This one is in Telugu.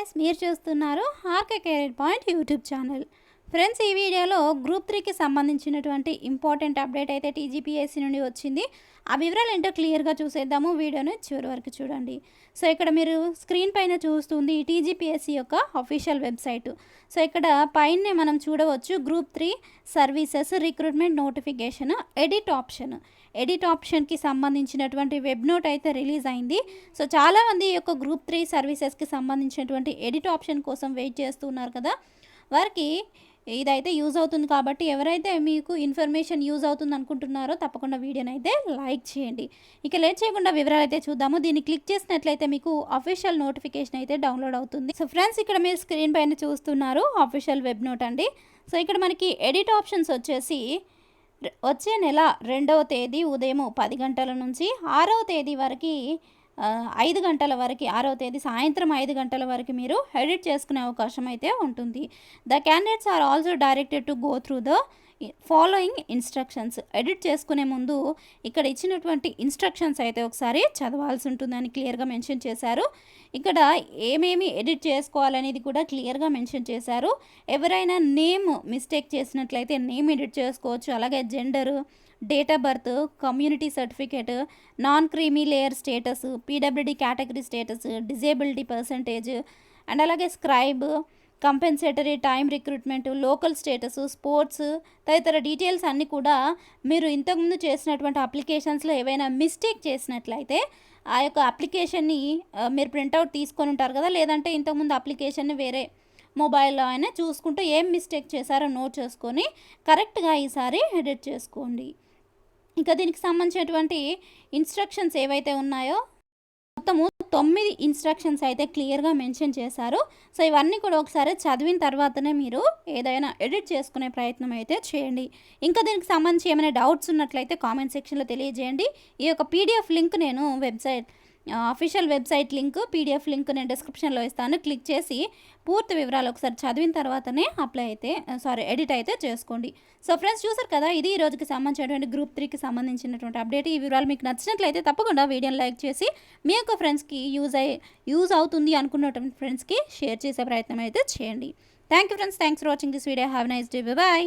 గైస్, మీరు చూస్తున్నారు RK career point YouTube channel. Friends, ఈ వీడియోలో గ్రూప్ 3కి సంబంధించినటువంటి ఇంపార్టెంట్ అప్డేట్ అయితే టీజీపీఎస్సీ నుండి వచ్చింది. ఆ వివరాలు ఏంటో క్లియర్గా చూసేద్దాము. వీడియోని చివరి వరకు చూడండి. సో ఇక్కడ మీరు స్క్రీన్ పైన చూస్తుంది టీజీపీఎస్సీ యొక్క అఫీషియల్ వెబ్సైట్. సో ఇక్కడ పైనే మనం చూడవచ్చు group 3 services recruitment notification edit ఆప్షన్కి సంబంధించినటువంటి వెబ్ నోట్ అయితే రిలీజ్ అయింది. సో చాలామంది ఈ యొక్క గ్రూప్ 3 సర్వీసెస్కి సంబంధించినటువంటి ఎడిట్ ఆప్షన్ కోసం వెయిట్ చేస్తున్నారు కదా, వారికి ఇదైతే యూజ్ అవుతుంది. కాబట్టి ఎవరైతే మీకు ఇన్ఫర్మేషన్ యూజ్ అవుతుంది అనుకుంటున్నారో తప్పకుండా వీడియోని అయితే లైక్ చేయండి. ఇక లేట్ చేయకుండా వివరాలు అయితే చూద్దాము. దీన్ని క్లిక్ చేసినట్లయితే మీకు అఫీషియల్ నోటిఫికేషన్ అయితే డౌన్లోడ్ అవుతుంది. సో ఫ్రెండ్స్, ఇక్కడ మీరు స్క్రీన్ పైన చూస్తున్నారు అఫీషియల్ వెబ్ నోట్ అండి. సో ఇక్కడ మనకి ఎడిట్ ఆప్షన్స్ వచ్చేసి వచ్చే నెల 2వ తేదీ ఉదయం 10 గంటల నుంచి 6వ తేదీ వరకు 5 గంటల వరకు 6వ తేదీ సాయంత్రం 5 గంటల వరకు మీరు ఎడిట్ చేసుకునే అవకాశం అయితే ఉంటుంది. The candidates are also directed to go through the following instructions. Edit చేసుకునే ముందు ఇక్కడ ఇచ్చినటువంటి ఇన్స్ట్రక్షన్స్ అయితే ఒకసారి చదవాల్సి ఉంటుందని క్లియర్గా మెన్షన్ చేశారు. ఇక్కడ ఏమేమి ఎడిట్ చేసుకోవాలనేది కూడా క్లియర్గా మెన్షన్ చేశారు. ఎవరైనా నేమ్ మిస్టేక్ చేసినట్లయితే నేమ్ ఎడిట్ చేసుకోవచ్చు. అలాగే gender, date of birth, community certificate, non creamy layer status, PWD category status, disability percentage and అలాగే scribe, compensatory time recruitment, local status, sports తదితర డీటెయిల్స్ అన్నీ కూడా మీరు ఇంతకుముందు చేసినటువంటి అప్లికేషన్స్లో ఏవైనా మిస్టేక్ చేసినట్లయితే ఆ యొక్క అప్లికేషన్ని మీరు ప్రింట్అవుట్ తీసుకొని ఉంటారు కదా, లేదంటే ఇంతకుముందు అప్లికేషన్ని వేరే మొబైల్లో అయినా చూసుకుంటూ ఏం మిస్టేక్ చేశారో నోట్ చేసుకొని కరెక్ట్గా ఈసారి ఎడిట్ చేసుకోండి. ఇక దీనికి సంబంధించినటువంటి ఇన్స్ట్రక్షన్స్ ఏవైతే ఉన్నాయో మొత్తము 9 ఇన్స్ట్రక్షన్స్ అయితే క్లియర్గా మెన్షన్ చేశారు. సో ఇవన్నీ కూడా ఒకసారి చదివిన తర్వాతనే మీరు ఏదైనా ఎడిట్ చేసుకునే ప్రయత్నం అయితే చేయండి. ఇంకా దీనికి సంబంధించి ఏమైనా డౌట్స్ ఉన్నట్లయితే కామెంట్ సెక్షన్లో తెలియజేయండి. ఈ యొక్క పీడిఎఫ్ లింక్ నేను official website link, PDF link నేను డిస్క్రిప్షన్లో ఇస్తాను. క్లిక్ చేసి పూర్తి వివరాలు ఒకసారి చదివిన తర్వాతనే ఎడిట్ అయితే చేసుకోండి. సో ఫ్రెండ్స్, చూసారు కదా, ఇది ఈ రోజుకి సంబంధించినటువంటి గ్రూప్ 3కి సంబంధించినటువంటి అప్డేట్. ఈ వివరాలు మీకు నచ్చినట్లయితే తప్పకుండా వీడియోని లైక్ చేసి మీ యొక్క ఫ్రెండ్స్కి యూజ్ అవుతుంది అనుకున్నటువంటి ఫ్రెండ్స్కి షేర్ చేసే ప్రయత్నం అయితే చేయండి. Thank you friends, thanks for watching this video. Have nice day, bye.